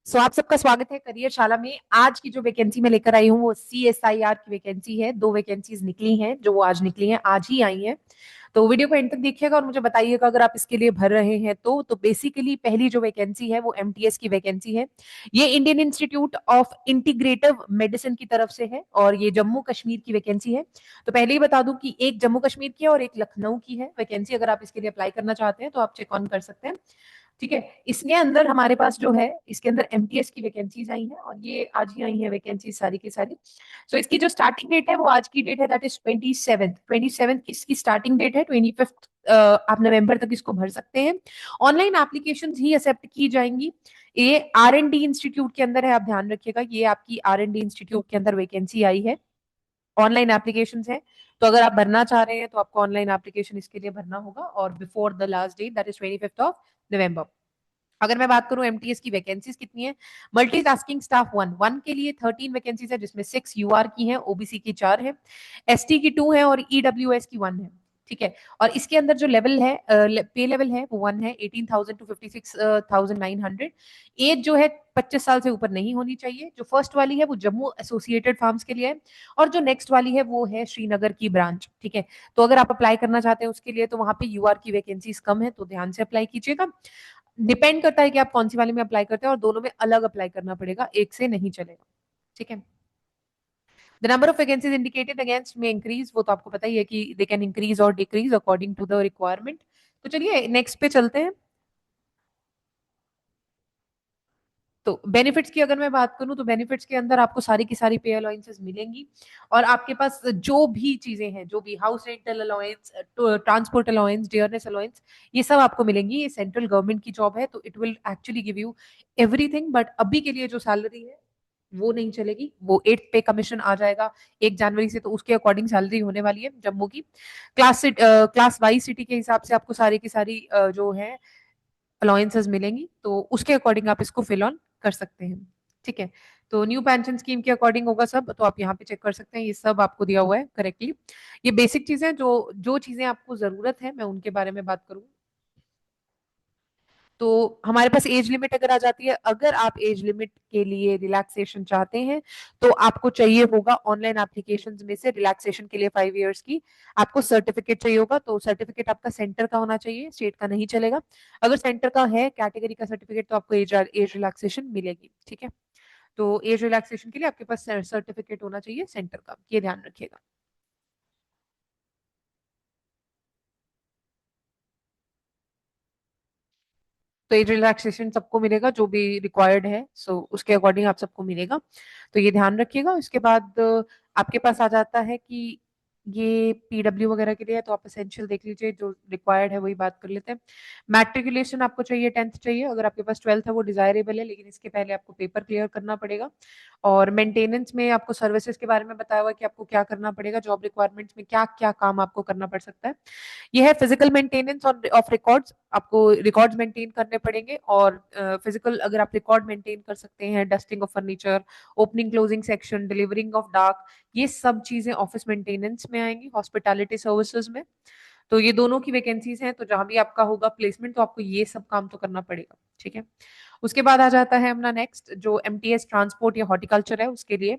आप सबका स्वागत है करियर शाला में। आज की जो वैकेंसी मैं लेकर आई हूँ वो CSIR की वैकेंसी है। 2 वैकेंसीज निकली हैं, जो वो आज निकली हैं, आज ही आई हैं। तो वीडियो को एंड तक देखिएगा और मुझे बताइएगा अगर आप इसके लिए भर रहे हैं तो बेसिकली पहली जो वैकेंसी है वो MTS की वैकेंसी है। ये Indian institute of integrative medicine की तरफ से है और ये जम्मू कश्मीर की वैकेंसी है। तो पहले ही बता दूं कि एक जम्मू कश्मीर की है और एक लखनऊ की है वैकेंसी। अगर आप इसके लिए अप्लाई करना चाहते हैं तो आप चेक ऑन कर सकते हैं। ठीक है, इसके अंदर हमारे पास जो है, इसके अंदर MTS की वैकेंसीज आई हैं और ये आज ही आई है वैकेंसी सारी की सारी। सो इसकी जो स्टार्टिंग डेट है वो आज की डेट है, दैट इज 27 इसकी स्टार्टिंग डेट है। 25 आप नवंबर तक इसको भर सकते हैं। ऑनलाइन एप्लीकेशन ही एक्सेप्ट की जाएंगी। ये R&D इंस्टीट्यूट के अंदर है, आप ध्यान रखिएगा, ये आपकी R&D इंस्टीट्यूट के अंदर वैकेंसी आई है। ऑनलाइन एप्लीकेशन है, तो अगर आप भरना चाह रहे हैं तो आपको ऑनलाइन एप्लीकेशन इसके लिए भरना होगा और before the last date that is 25 November. अगर मैं बात करूं MTS की वैकेंसीज कितनी है, मल्टीटास्किंग स्टाफ 1 के लिए 13 वैकेंसीज है, जिसमें 6 UR की हैं, OBC की 4 है, ST की 2 है और EWS की 1 है। ठीक है, और इसके अंदर जो लेवल है, पे लेवल है वो 1 है, 18,000 टू 56,900। एज जो है 25 साल से ऊपर नहीं होनी चाहिए। जो फर्स्ट वाली है वो जम्मू एसोसिएटेड फार्म्स के लिए है और जो नेक्स्ट वाली है वो है श्रीनगर की ब्रांच। ठीक है, तो अगर आप अप्लाई करना चाहते हैं उसके लिए तो वहां पे UR की वैकेंसीज कम है, तो ध्यान से अप्लाई कीजिएगा। डिपेंड करता है कि आप कौन सी वाले में अप्लाई करते हैं और दोनों में अलग अप्लाई करना पड़ेगा, एक से नहीं चलेगा। ठीक है, the number of vacancies indicated against में इंक्रीज, वो तो आपको पता ही है कि दे कैन इंक्रीज और decrease according to the requirement. तो चलिए नेक्स्ट पे चलते हैं। तो बेनिफिट्स की अगर मैं बात करूं तो बेनिफिट्स के अंदर आपको सारी की सारी पे अलाउंसेस मिलेंगी और आपके पास जो भी चीजें हैं, जो भी house rental allowance, transport allowance, dearness allowance, ये सब आपको मिलेंगी। ये सेंट्रल गवर्नमेंट की जॉब है तो it will actually give you everything. But अभी के लिए जो सैलरी है वो नहीं चलेगी, वो 8th पे कमीशन आ जाएगा 1 जनवरी से, तो उसके अकॉर्डिंग सैलरी होने वाली है जम्मू की। क्लास वाइज सिटी के हिसाब से आपको सारी की सारी जो है अलाउंसेस मिलेंगी, तो उसके अकॉर्डिंग आप इसको फिल ऑन कर सकते हैं। ठीक है, तो न्यू पेंशन स्कीम के अकॉर्डिंग होगा सब, तो आप यहाँ पे चेक कर सकते हैं, ये सब आपको दिया हुआ है करेक्टली। ये बेसिक चीजें, जो जो चीजें आपको जरूरत है मैं उनके बारे में बात करूँ तो हमारे पास एज लिमिट अगर आ जाती है, अगर आप एज लिमिट के लिए रिलैक्सेशन चाहते हैं तो आपको चाहिए होगा ऑनलाइन एप्लीकेशंस में से रिलैक्सेशन के लिए 5 इयर्स की आपको सर्टिफिकेट चाहिए होगा। तो सर्टिफिकेट आपका सेंटर का होना चाहिए, स्टेट का नहीं चलेगा। अगर सेंटर का है कैटेगरी का सर्टिफिकेट तो आपको एज रिलैक्सेशन मिलेगी। ठीक है, तो एज रिलैक्सेशन के लिए आपके पास सर्टिफिकेट होना चाहिए सेंटर का, ये ध्यान रखिएगा। तो एज रिलैक्सेशन सबको मिलेगा जो भी रिक्वायर्ड है, सो उसके अकॉर्डिंग आप सबको मिलेगा, तो ये ध्यान रखिएगा। उसके बाद आपके पास आ जाता है कि ये PW वगैरह के लिए है, तो आप एसेंशियल देख लीजिए, जो रिक्वायर्ड है वही बात कर लेते हैं। मैट्रिकुलेशन आपको चाहिए, 10th चाहिए। अगर आपके पास 12th है वो डिजायरेबल है, लेकिन इसके पहले आपको पेपर क्लियर करना पड़ेगा। और मेंटेनेंस में आपको सर्विसेज के बारे में बताया हुआ है कि आपको क्या करना पड़ेगा, जॉब रिक्वायरमेंट्स में क्या क्या काम आपको करना पड़ सकता है। ये है फिजिकल मेंटेनेंस ऑफ रिकॉर्ड्स, आपको रिकॉर्ड्स मेंटेन करने पड़ेंगे। और फिजिकल अगर आप रिकॉर्ड मेंटेन कर सकते हैं, dusting of furniture, opening closing section, delivering of डाक, ये सब चीजें ऑफिस मेंटेनेंस में आएंगी, हॉस्पिटैलिटी सर्विसेज में। तो ये दोनों की वैकेंसीज हैं, तो जहां भी आपका होगा प्लेसमेंट तो आपको ये सब काम तो करना पड़ेगा। ठीक है, उसके बाद आ जाता है अपना नेक्स्ट, जो MTS ट्रांसपोर्ट या हॉर्टिकल्चर है उसके लिए।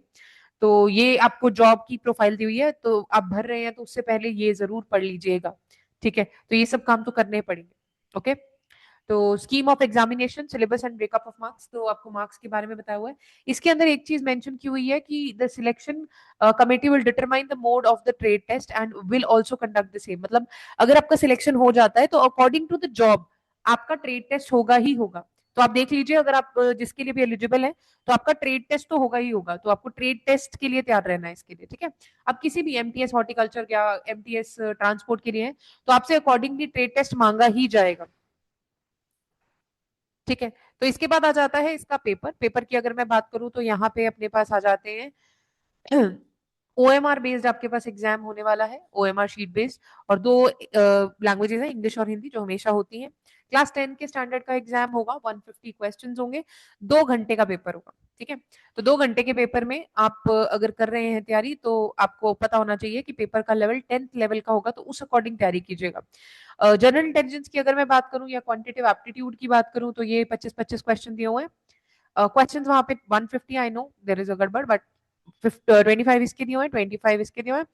तो ये आपको जॉब की प्रोफाइल दी हुई है, तो आप भर रहे हैं तो उससे पहले ये जरूर पढ़ लीजिएगा। ठीक है, तो ये सब काम तो करने पड़ेंगे। ओके, तो scheme of examination, syllabus and breakup of marks, तो आपको मार्क्स के बारे में बताया हुआ है। इसके अंदर एक चीज मेंशन की हुई है कि the selection committee will determine the mode of the trade test and will also conduct the same. मतलब अगर आपका सिलेक्शन हो जाता है तो अकॉर्डिंग टू द जॉब आपका ट्रेड टेस्ट होगा ही होगा। तो आप देख लीजिए, अगर आप जिसके लिए भी एलिजिबल है तो आपका ट्रेड टेस्ट तो होगा ही होगा, तो आपको ट्रेड टेस्ट के लिए तैयार रहना है इसके लिए। ठीक है, अब किसी भी MTS हॉर्टिकल्चर या MTS ट्रांसपोर्ट के लिए है तो आपसे अकॉर्डिंगली ट्रेड टेस्ट मांगा ही जाएगा। ठीक है, तो इसके बाद आ जाता है इसका पेपर। पेपर की अगर मैं बात करूं तो यहाँ पे अपने पास आ जाते हैं OMR बेस्ड आपके पास एग्जाम होने वाला है, OMR शीट बेस्ड। और 2 लैंग्वेजेस है, इंग्लिश और हिंदी, जो हमेशा होती हैं। क्लास 10 के स्टैंडर्ड का एग्जाम होगा, 150 क्वेश्चंस होंगे, 2 घंटे का पेपर होगा। ठीक है, तो 2 घंटे के पेपर में आप अगर कर रहे हैं तैयारी तो आपको पता होना चाहिए कि पेपर का लेवल 10th लेवल का होगा, तो उस अकॉर्डिंग तैयारी कीजिएगा। जनरल इंटेलिजेंस की अगर मैं बात करूं या क्वांटिटेटिव एप्टीट्यूड की बात करूं तो ये 25-25 क्वेश्चन दिए हुए हैं। क्वेश्चन वहां पे 150, I know there is a गड़बड़, बट 25 इसके दिए हुए हैं, 25 इसके दिए हुए हैं।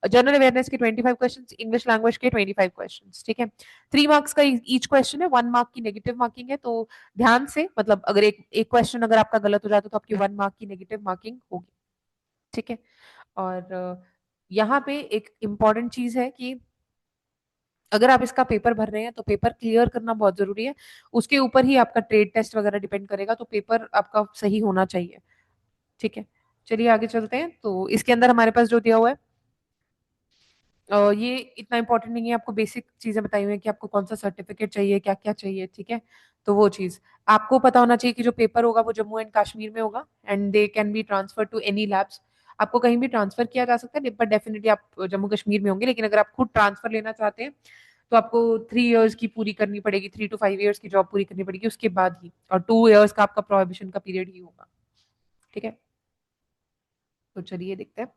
जनरल अवेयरनेस के 25 क्वेश्चन, इंग्लिश लैंग्वेज के 25 क्वेश्चन, ठीक है। 3 मार्क्स का ईच क्वेश्चन है, 1 मार्क की नेगेटिव मार्किंग है। तो ध्यान से, मतलब अगर एक एक क्वेश्चन अगर आपका गलत हो जाता है तो आपकी 1 मार्क की नेगेटिव मार्किंग होगी, ठीक है। और यहाँ पे एक इम्पॉर्टेंट चीज है कि अगर आप इसका पेपर भर रहे हैं तो पेपर क्लियर करना बहुत जरूरी है। उसके ऊपर ही आपका ट्रेड टेस्ट वगैरह डिपेंड करेगा, तो पेपर आपका सही होना चाहिए, ठीक है। चलिए आगे चलते हैं। तो इसके अंदर हमारे पास जो दिया हुआ है, ये इतना इंपॉर्टेंट नहीं है, आपको बेसिक चीजें बताई हुई है कि आपको कौन सा सर्टिफिकेट चाहिए, क्या क्या चाहिए, ठीक है। तो वो चीज आपको पता होना चाहिए कि जो पेपर होगा वो जम्मू एंड कश्मीर में होगा, and they can be transfer to any labs. आपको कहीं भी ट्रांसफर किया जा सकता है, पर डेफिनेटली आप जम्मू कश्मीर में होंगे। लेकिन अगर आप खुद ट्रांसफर लेना चाहते हैं तो आपको 3 इयर्स की पूरी करनी पड़ेगी, 3 to 5 इयर्स की जॉब पूरी करनी पड़ेगी उसके बाद ही, और 2 इयर्स का आपका प्रोहिबिशन का पीरियड ही होगा, ठीक है। तो चलिए देखते हैं।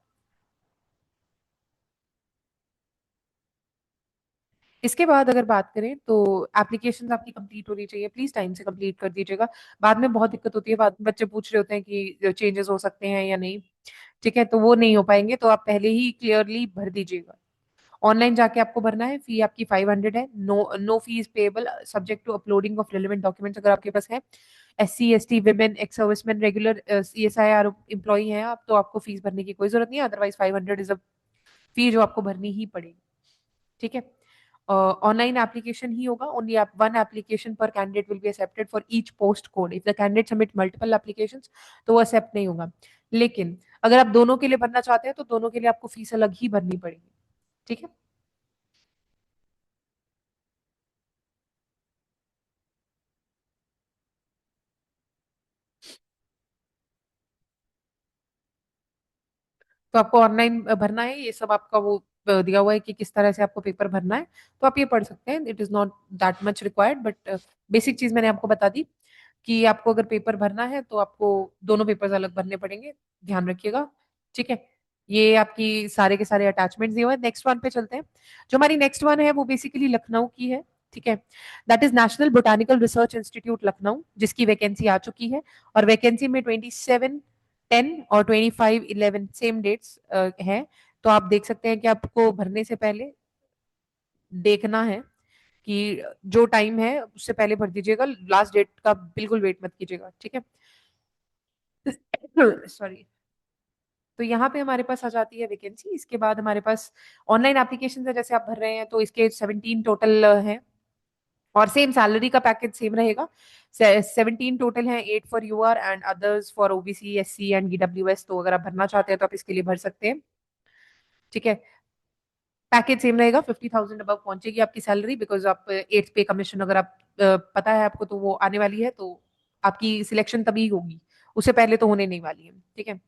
इसके बाद अगर बात करें तो एप्लीकेशन आपकी कंप्लीट होनी चाहिए, प्लीज टाइम से कंप्लीट कर दीजिएगा। बाद में बहुत दिक्कत होती है, बाद में बच्चे पूछ रहे होते हैं कि चेंजेस हो सकते हैं या नहीं, ठीक है। तो वो नहीं हो पाएंगे, तो आप पहले ही क्लियरली भर दीजिएगा। ऑनलाइन जाके आपको भरना है, फी आपकी 500 है। No no fee is payable subject to uploading of relevant documents. अगर आपके पास है SC ST women, ex serviceman, regular CSIR employee हैं आप, तो आपको फीस भरने की कोई जरूरत नहीं है। अदरवाइज 500 इज अ फी जो आपको भरनी ही पड़ेगी, ठीक है। ऑनलाइन एप्लीकेशन ही होगा, ओनली वन एप्लीकेशन पर candidate will be accepted for each post code. If the candidate submit multiple application तो वो एक्सेप्ट नहीं होगा। लेकिन अगर आप दोनों के लिए भरना चाहते हैं तो दोनों के लिए आपको फीस अलग ही भरनी पड़ेगी, ठीक है। तो आपको ऑनलाइन भरना है, ये सब आपका वो दिया हुआ है कि किस तरह से आपको पेपर भरना है। तो आप ये पढ़ सकते हैं, it is not that much required, but basic चीज मैंने आपको बता दी कि आपको अगर पेपर भरना है तो आपको दोनों पेपर्स अलग भरने पड़ेंगे, ध्यान रखिएगा, ठीक है। ये आपकी सारे के सारे अटैचमेंट्स दिए हुए हैं। नेक्स्ट वन पे चलते हैं। जो हमारी नेक्स्ट वन है वो बेसिकली लखनऊ की है, ठीक है। That is national botanical research institute Lucknow, जिसकी वैकेंसी आ चुकी है। और वैकेंसी में 27/10 और 25/11 सेम डेट्स हैं। तो आप देख सकते हैं कि आपको भरने से पहले देखना है कि जो टाइम है उससे पहले भर दीजिएगा, लास्ट डेट का बिल्कुल वेट मत कीजिएगा, ठीक है। सॉरी। तो यहाँ पे हमारे पास आ जाती है वैकेंसी। इसके बाद हमारे पास ऑनलाइन एप्लीकेशन है, जैसे आप भर रहे हैं तो इसके 17 टोटल हैं, और सेम सैलरी का पैकेज सेम रहेगा। 17 टोटल है, 8 for UR and others for OBC SC and EWS। तो अगर आप भरना चाहते हैं तो आप इसके लिए भर सकते हैं, ठीक है। पैकेज सेम रहेगा, 50,000 अबव पहुंचेगी आपकी सैलरी, बिकॉज आप 8th पे कमीशन अगर आप पता है आपको तो वो आने वाली है, तो आपकी सिलेक्शन तभी होगी, उससे पहले तो होने नहीं वाली है, ठीक है।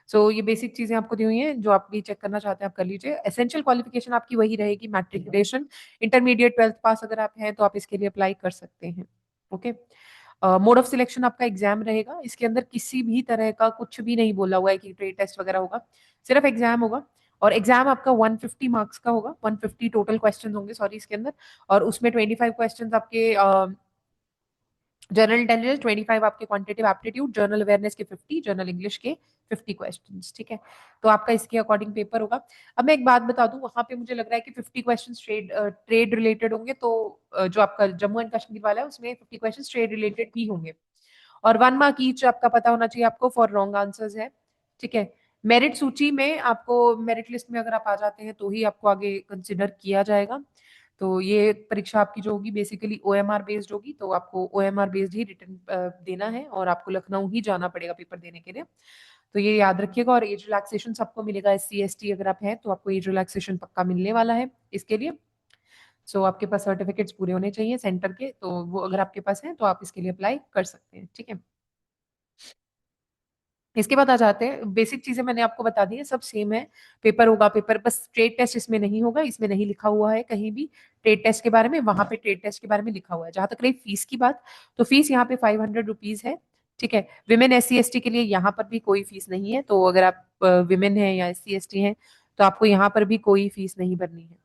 सो ये बेसिक चीजें आपको दी हुई हैं, जो आप भी चेक करना चाहते हैं आप कर लीजिए। एसेंशियल क्वालिफिकेशन आपकी वही रहेगी, मैट्रिकुलेशन, इंटरमीडिएट 12th पास अगर आप हैं तो आप इसके लिए अप्लाई कर सकते हैं, ओके। मोड ऑफ सिलेक्शन आपका एग्जाम रहेगा, इसके अंदर किसी भी तरह का कुछ भी नहीं बोला हुआ है कि ट्रेड टेस्ट वगैरह होगा, सिर्फ एग्जाम होगा। और एग्जाम आपका 150 मार्क्स का होगा, 150 टोटल क्वेश्चन होंगे सॉरी इसके अंदर। और उसमें 25 क्वेश्चन आपके जनरल इंटेलिजेंस, 25 आपके क्वांटिटेटिव एप्टीट्यूड, जनरल अवेयरनेस के 50, जनरल इंग्लिश के 50 क्वेश्चंस, ठीक है। तो आपका इसके अकॉर्डिंग पेपर होगा। अब मैं एक बात बता दूं, वहां पे मुझे लग रहा है कि 50 क्वेश्चंस ट्रेड ट्रेड रिलेटेड होंगे, तो जो आपका जम्मू एंड कश्मीर वाला है उसमें 50 क्वेश्चंस ट्रेड रिलेटेड ही होंगे। और 1 मार्क ईच आपका पता होना चाहिए आपको फॉर रॉन्ग आंसर्स है, ठीक है। मेरिट सूची में आपको, मेरिट लिस्ट में अगर आप आ जाते हैं तो ही आपको आगे कंसिडर किया जाएगा। तो ये परीक्षा आपकी जो होगी बेसिकली OMR बेस्ड होगी, तो आपको OMR बेस्ड ही रिटर्न देना है, और आपको लखनऊ ही जाना पड़ेगा पेपर देने के लिए। तो ये याद रखिएगा। और एज रिलैक्सेशन सबको मिलेगा, SC ST अगर आप हैं तो आपको एज रिलैक्सेशन पक्का मिलने वाला है इसके लिए। सो आपके पास सर्टिफिकेट्स पूरे होने चाहिए सेंटर के, तो वो अगर आपके पास है तो आप इसके लिए अप्लाई कर सकते हैं, ठीक है। इसके बाद आ जाते हैं, बेसिक चीजें मैंने आपको बता दी है, सब सेम है। पेपर होगा, पेपर बस ट्रेड टेस्ट इसमें नहीं होगा, इसमें नहीं लिखा हुआ है कहीं भी ट्रेड टेस्ट के बारे में। वहां पे ट्रेड टेस्ट के बारे में लिखा हुआ है। जहां तक रही फीस की बात, तो फीस यहाँ पे 500 रुपीज है, ठीक है। विमेन SC ST के लिए यहाँ पर भी कोई फीस नहीं है। तो अगर आप विमेन है या SC ST हैं तो आपको यहाँ पर भी कोई फीस नहीं भरनी है,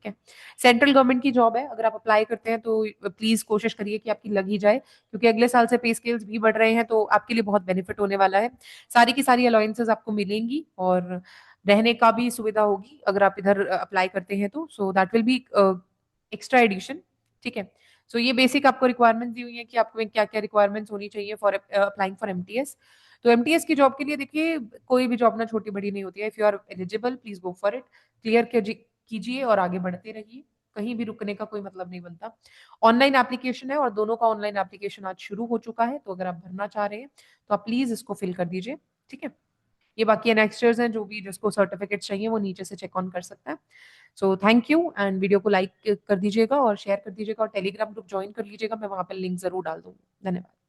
ठीक है। सेंट्रल गवर्नमेंट की जॉब है, अगर आप अप्लाई करते हैं तो प्लीज कोशिश करिए कि आपकी लग ही जाए, क्योंकि अगले साल से पे स्केल्स भी बढ़ रहे हैं, तो आपके लिए बहुत बेनिफिट होने वाला है। सारी की सारी अलाउंसेस आपको मिलेंगी और रहने का भी सुविधा होगी अगर आप इधर अप्लाई करते हैं तो, so that will be extra addition. ठीक है। सो ये बेसिक आपको रिक्वायरमेंट्स दी हुई है कि आपको क्या क्या रिक्वायरमेंट्स होनी चाहिए फॉर अप्लाइंग फॉर एमटीएस। तो एमटीएस की जॉब के लिए देखिए, कोई भी जॉब ना छोटी बड़ी नहीं होती है। If you are eligible please go for it, clear कीजिए और आगे बढ़ते रहिए, कहीं भी रुकने का कोई मतलब नहीं बनता। ऑनलाइन एप्लीकेशन है और दोनों का ऑनलाइन एप्लीकेशन आज शुरू हो चुका है, तो अगर आप भरना चाह रहे हैं तो आप प्लीज इसको फिल कर दीजिए। ठीक है। ये बाकी एनेक्स्टर्स हैं, जो भी जिसको सर्टिफिकेट चाहिए वो नीचे से चेक ऑन कर सकता है। So thank you, and video को लाइक कर दीजिएगा और शेयर कर दीजिएगा और टेलीग्राम ग्रुप ज्वाइन कर लीजिएगा, मैं वहां पर लिंक जरूर डाल दूंगी। धन्यवाद।